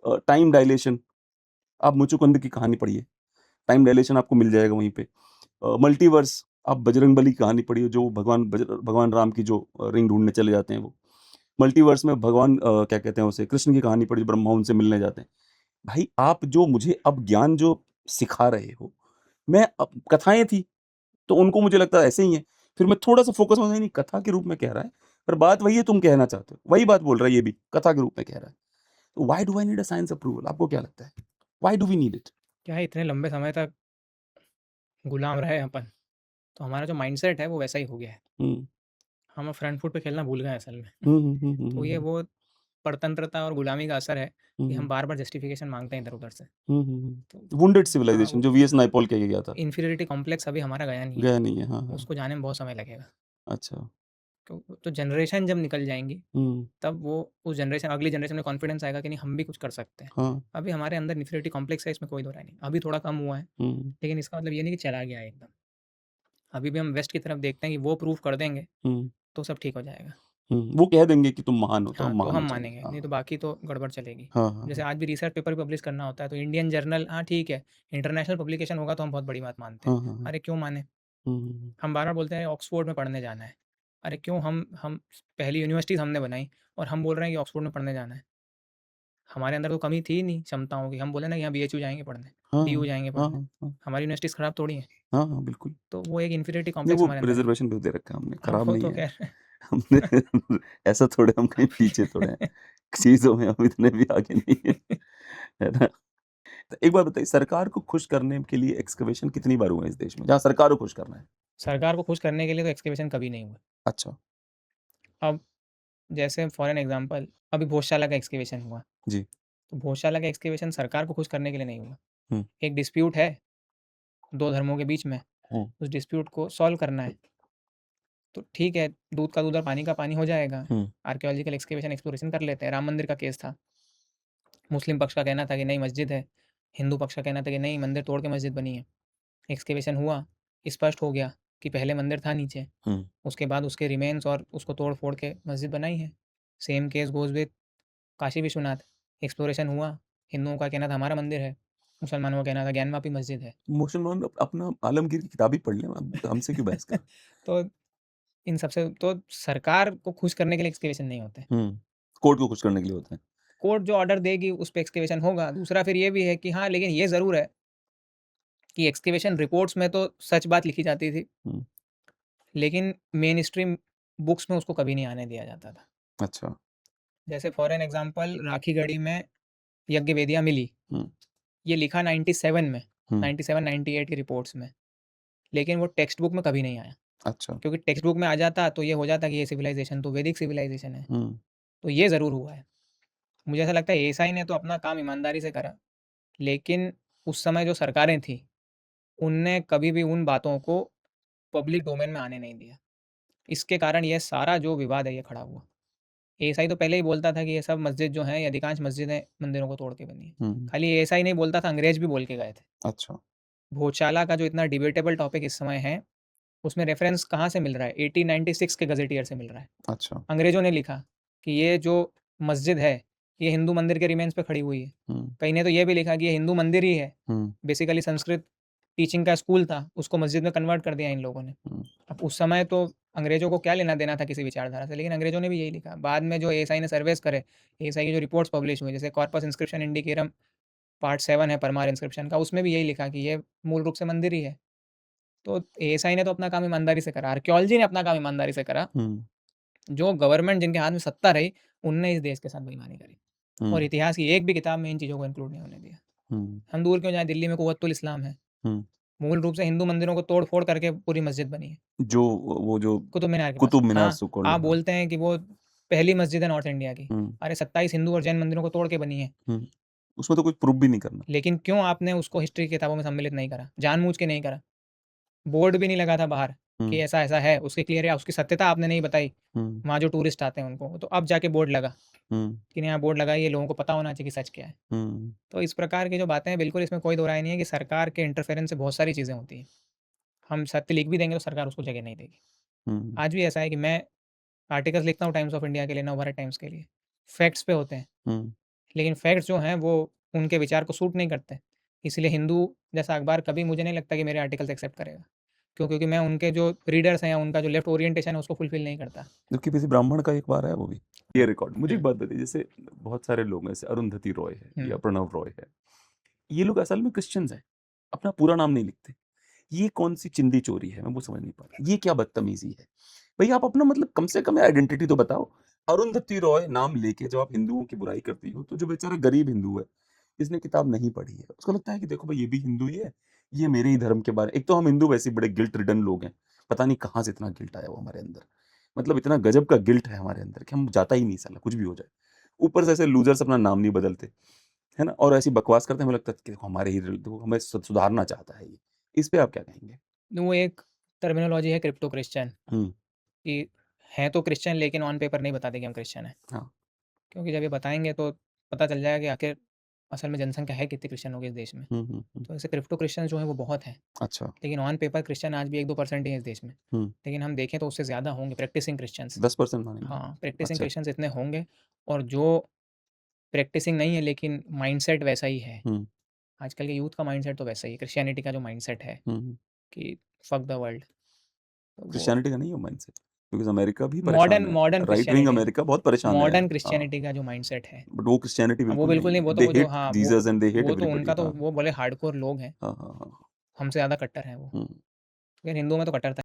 Time dilation, आप मुचुकुंद की कहानी पढ़िए, टाइम डायलेशन आपको मिल जाएगा वहीं पे। मल्टीवर्स, आप बजरंगबली की कहानी पढ़िए, जो भगवान राम की जो रिंग ढूँढने चले जाते हैं वो। मल्टीवर्स में भगवान क्या कहते हैं उसे, कृष्ण की कहानी पढ़िए, ब्रह्मा उनसे मिलने जाते हैं। भाई आप जो मुझे अब ज्ञान जो सिखा रहे हो, मैं कथाएँ थी, तो उनको मुझे लगता है ऐसे ही है। फिर मैं थोड़ा-सा फ़ोकस में नहीं कथा के रूप में कह रहा है, पर बात वही है तुम कहना चाहते हो। वही बात बोल रहा है ये भी, कथा के रूप में कह रहा है। तो why do I need a science approval? आपको क्या लगता है? Why do we need it? क्या है, इतने लंबे समय तक गुलाम रहे अपन, तो हमारा जो माइंडसेट है वो वैसा ही हो गया है। हुँ। हम अब फ्रंट फुट पे खेलना भूल गए हैं असल में। हुँ, हुँ, हुँ, हुँ, तो ये हुँ, वो परतंत्रता और गुलामी का असर है हुँ, कि हम हुँ, बार-बार जस्टिफ़िकेशन माँगते हैं इधर-उधर से। हुँ, हुँ, हुँ। तो वुंडेड हाँ, सिविलाइजेशन वो जो वीएस नायपॉल कह के गया था। इन्फीरियरिटी कॉम्प्लेक्स अभी हमारा गया नहीं है। गया नहीं है। हाँ, हाँ। उसको जाने में बहुत समय लगेगा। अच्छा। तो जनरेशन जब निकल जाएँगी, हुँ, तब वो उस जनरेशन अगली जनरेशन में कॉन्फिडेंस आएगा कि नहीं, हम भी कुछ कर सकते हैं। हाँ। अभी हमारे अंदर इन्फीरियरिटी कॉम्प्लेक्स है, इसमें कोई दो राय नहीं। अभी थोड़ा कम हुआ है, हुँ, लेकिन इसका मतलब ये नहीं कि चला गया है एकदम। अभी भी हम वेस्ट की तरफ देखते हैं कि वो प्रूव कर देंगे, हुँ, तो सब ठीक हो जाएगा। हुँ। वो कह देंगे कि तुम महान हो, तो हाँ, हम तो मान हम हो जाएँगे। मानेंगे, नहीं तो हाँ। बाकी तो गड़बड़ चलेगी। हाँ, हाँ, जैसे हाँ। आज भी रिसर्च पेपर पब्लिश करना होता है, तो इंडियन जर्नल, हाँ ठीक है, इंटरनेशनल पब्लिकेशन होगा तो हम बहुत बड़ी बात मानते हैं। हाँ, हाँ, हाँ। अरे क्यों मानें? हुँ, हुँ, हुँ। हम बार-बार बोलते हैं ऑक्सफोर्ड में पढ़ने जाना है। अरे क्यों, हम पहली यूनिवर्सिटीज़ हमने बनाई और हम बोल रहे हैं कि ऑक्सफोर्ड में पढ़ने जाना है। हमारे अंदर तो कमी थी ही नहीं क्षमताओं की, हम बोले ना कि यहाँ बीएचयू जाएँगे पढ़ने, हाँ, डीयू हाँ। जाएँगे हाँ, पढ़ने। हाँ, हाँ। हमारी यूनिवर्सिटीज़ खराब थोड़ी हैं। हाँ, हाँ, बिल्कुल। तो वो एक इन्फीरियरिटी नहीं, कॉम्प्लेक्स वो हमारे अंदर है। रिज़र्वेशन भी दे रखा है हमने, अब खराब वो नहीं तो है। ख़ैर हमने ऐसा थोड़े हम कहीं पीछे थोड़े हैं। चीज़ों में हम इतने भी आगे नहीं हैं, है ना? तो एक बात बताइए, सरकार को खुश करने के लिए एक्सकवेशन कितनी बार हुए हैं इस देश में? जहाँ सरकार को खुश करना है। सरकार को खुश करने के लिए तो एक्सकवेशन कभी नहीं हुआ। अच्छा, अब जैसे फॉर एन एग्ज़ाम्पल, अभी भोजशाला का एक्सकवेशन हुआ। जी। तो भोजशाला का एक्सकवेशन सरकार को खुश करने के लिए नहीं हुआ। हुँ, एक डिस्प्यूट है 2 धर्मों के बीच में, हुँ, उस डिस्प्यूट को सॉल्व करना है। तो ठीक है, दूध का दूध और पानी का पानी हो जाएगा। हुँ, आर्कियोलॉजिकल एक्सकवेशन एक्सप्लोरेशन कर लेते हैं। राम मंदिर का केस था। मुस्लिम पक्ष का कहना था कि नहीं मस्जिद है। हिंदू पक्ष का कहना था कि नहीं मंदिर तोड़ के मस्जिद बनी है। एक्सकवेशन हुआ, स्पष्ट हो गया कि पहले मंदिर था नीचे, हुँ, उसके बाद उसके रिमेन्स और उसको तोड़-फोड़ के मस्जिद बनाई है। Same case goes with Kashi Vishwanath. Exploration हुआ, हिंदुओं का कहना था हमारा मंदिर है, मुसलमानों का कहना था ज्ञानवापी मस्जिद है। मुसलमान अपना आलमगीर की किताब ही पढ़ लें, अब हमसे क्यों बहस कर रहे तो इन सबसे तो सरकार को खुश करने के लिए एक्सकवेशन नहीं होते। हैं? हुँ, कोर्ट को खुश करने के लिए होता है। कोर्ट जो ऑर्डर देगी उस पे एक्सकवेशन होगा। दूसरा फिर ये भी है कि हाँ, लेकिन ये ज़रूर है कि एक्सकवेशन रिपोर्ट्स में तो सच बात लिखी जाती थी, हुँ, लेकिन मेन स्ट्रीम बुक्स में उसको कभी नहीं आने दिया जाता था। अच्छा। जैसे फॉर एन एग्ज़ाम्पल राखीगढ़ी में यज्ञ वेदियाँ मिली, हुँ, ये लिखा 97 में, हुँ, 97-98 की रिपोर्ट्स में, लेकिन वो टेक्स्ट बुक में कभी नहीं आया। अच्छा। क्योंकि टेक्स्ट बुक में आ जाता तो ये हो जाता कि ये सिविलाइज़ेशन तो वैदिक सिविलाइज़ेशन है। हुँ, तो ये ज़रूर हुआ है। मुझे ऐसा लगता है एएसआई ने तो अपना काम ईमानदारी से करा, लेकिन उस समय जो सरकारें थी, उनने कभी भी उन बातों को पब्लिक डोमेन में आने नहीं दिया। इसके कारण ये सारा जो विवाद है ये खड़ा हुआ। एएसआई तो पहले ही बोलता था कि ये सब मस्जिद जो हैं, ये अधिकांश मस्जिदें मंदिरों को तोड़ के बनी हैं। हुँ, खाली एएसआई नहीं बोलता था, अंग्रेज़ भी बोल के गए थे। अच्छा, भोजशाला का जो इतना डिबेटेबल टॉपिक इस समय है, उसमें रेफ़रेंस कहाँ से मिल रहा है? 1896 के गज़ेटियर से मिल रहा है। अच्छा। अंग्रेज़ों ने लिखा कि ये जो मस्जिद है, ये हिंदू मंदिर के रिमेन्स पे खड़ी हुई है। हुँ, कहीं ने तो ये भी लिखा कि ये हिंदू मंदिर ही है। हुँ, बेसिकली संस्कृत टीचिंग का स्कूल था, उसको मस्जिद में कन्वर्ट कर दिया इन लोगों ने। हुँ, अब उस समय तो अंग्रेज़ों को क्या लेना-देना था किसी विचारधारा से, लेकिन अंग्रेज़ों ने भी यही लिखा। बाद में जो एएसआई ने सर्वेस करे, एएसआई की जो रिपोर्ट्स पब्लिश हुई, जैसे कॉर्पस इंस्क्रिप्शन इंडिकेरम पार्ट 7 है परमार इंस्क्रिप्शन का, उसमें भी यही लिखा कि ये मूल रूप से मंदिर ही है। तो एएसआई ने तो अपना काम ईमानदारी से करा, आर्कियोलॉजी ने अपना काम ईमानदारी से करा। हुँ, जो गवर्नमेंट जिनके हाथ में सत्ता रही, उनने इस देश के साथ बेईमानी करी और हुँ, इतिहास की एक भी किताब में इन चीज़ों को इंक्लूड नहीं होने दिया। हुँ, हम दूर क्यों जाएँ, दिल्ली में कुव्वतुल इस्लाम है। हुँ। मूल रूप से हिंदू मंदिरों को तोड़-फोड़ करके पूरी मस्जिद बनी है, जो वो जो कुतुब मीनार के पास। कुतुब मीनार हाँ, सो कॉल्ड आप हाँ। बोलते हैं कि वो पहली मस्जिद है नॉर्थ इंडिया की। हुँ, अरे 27 हिंदू और जैन मंदिरों को तोड़ के बनी है, हुँ। उसमें तो कुछ प्रूफ भी नहीं करना। लेकिन क्यों आपने उसको हिस्ट्री की किताबों में सम्मिलित नहीं करा? जानबूझ के नहीं करा। बोर्ड भी नहीं लगा था बाहर कि हुँ, ऐसा-ऐसा है, उसकी क्लियर है, उसकी सत्यता आपने नहीं बताई, हुँ, वहाँ जो टूरिस्ट आते हैं उनको। तो अब जाके बोर्ड लगा हुँ, कि नहीं, यहाँ बोर्ड लगा है, ये लोगों को पता होना चाहिए कि सच क्या है। हुँ, तो इस प्रकार की जो बातें हैं, बिल्कुल इसमें कोई दो राय नहीं है कि सरकार के इंटरफेरेंस से बहुत सारी चीज़ें होती हैं। हम सत्य लिख भी देंगे तो सरकार उसको जगह नहीं देगी। हुँ, आज भी ऐसा है कि मैं आर्टिकल्स लिखता हूँ टाइम्स ऑफ इंडिया के लिए, नवभारत टाइम्स के लिए, फैक्ट्स पे होते हैं, हुँ, लेकिन फैक्ट्स जो हैं वो उनके विचार को सूट नहीं करते। इसलिए हिंदू जैसा अखबार कभी मुझे नहीं लगता कि मेरे आर्टिकल्स एक्सेप्ट करेगा। क्योंकि मैं उनके जो रीडर्स हैं या उनका जो लेफ्ट ओरिएंटेशन है उसको फुलफ़िल नहीं करता। जबकि किसी ब्राह्मण का एक बार है वो भी ये रिकॉर्ड। मुझे एक हुँ, बात बताइए, जैसे बहुत सारे लोग हैं, जैसे अरुंधति रॉय है या हुँ, प्रणव रॉय है, ये लोग असल में क्रिश्चियंस हैं, अपना पूरा नाम नहीं लिखते। ये कौन-सी चिंदी चोरी है, मैं वो समझ नहीं पा रहा। ये क्या बदतमीज़ी है? भई आप अपना मतलब कम से कम आइडेंटिटी तो बताओ। अरुंधति रॉय नाम लेके जब आप हिंदुओं की बुराई करती हो, तो जो बेचारा गरीब हिंदू है, जिसने किताब नहीं पढ़ी है, उसको लगता है कि देखो भाई ये भी हिंदू ही है, ये मेरे ही धर्म के बारे। एक तो हम हिंदू वैसे ही बड़े गिल्ट रिडन लोग हैं, पता नहीं कहाँ से इतना गिल्ट आया वो हमारे अंदर। मतलब इतना गजब का गिल्ट है हमारे अंदर कि हम जाता ही नहीं साला कुछ भी हो जाए। ऊपर से ऐसे लूज़र्स अपना नाम नहीं बदलते, है ना? और ऐसी बकवास करते हैं, हमें लगता है कि देखो हमारे ही देखो हमें सुधारना चाहता है ये। इस पे आप क्या कहेंगे? वो एक टर्मिनोलॉजी है क्रिप्टो क्रिश्चियन हुँ, कि हैं तो क्रिश्चियन लेकिन ऑन पेपर नहीं बताते कि हम क्रिश्चियन हैं। हाँ। क्योंकि जब ये बताएँगे तो पता चल जाएगा कि आखिर असल में जनसंख्या है कितनी क्रिश्चियन लोगों की इस देश में। हुँ, हुँ, हुँ। तो ऐसे क्रिप्टो क्रिश्चियन जो हैं वो बहुत हैं। अच्छा। लेकिन ऑन पेपर क्रिश्चियन आज भी 1-2% ही हैं इस देश में। हुँ, लेकिन हम देखें तो उससे ज़्यादा होंगे प्रैक्टिसिंग क्रिश्चियंस। 10% मानेंगे? हाँ, प्रैक्टिसिंग अच्छा। क्रिश्चियंस इतने होंगे और जो प्रैक्टिसिंग नहीं है लेकिन माइंडसेट वैसा ही है। हुँ, आजकल के यूथ का माइंडसेट तो वैसा ही है, क्रिश्चियनिटी का जो माइंडसेट है हुँ, हुँ। कि फक द वर्ल्ड तो वो क्रिश्चियनिटी का नहीं है माइंडसेट, बिकॉज़ अमेरिका भी परेशान मॉडर्न है। Modern right wing Christianity America बहुत परेशान है। मॉडर्न हाँ, क्रिश्चियनिटी का जो माइंडसेट है। बट वो क्रिश्चियनिटी हाँ, वो बिल्कुल नहीं बिल्कुल नहीं, है। वो तो दे वो तो हेट हाँ, जीसस एंड दे हेट वो तो एवरीबॉडी। उनका तो हाँ, वो भले हार्डकोर लोग हैं, हाँ, हाँ, हाँ। हमसे ज़्यादा कट्टर हैं वो। हुँ। लेकिन हिंदुओं में तो कट्टरता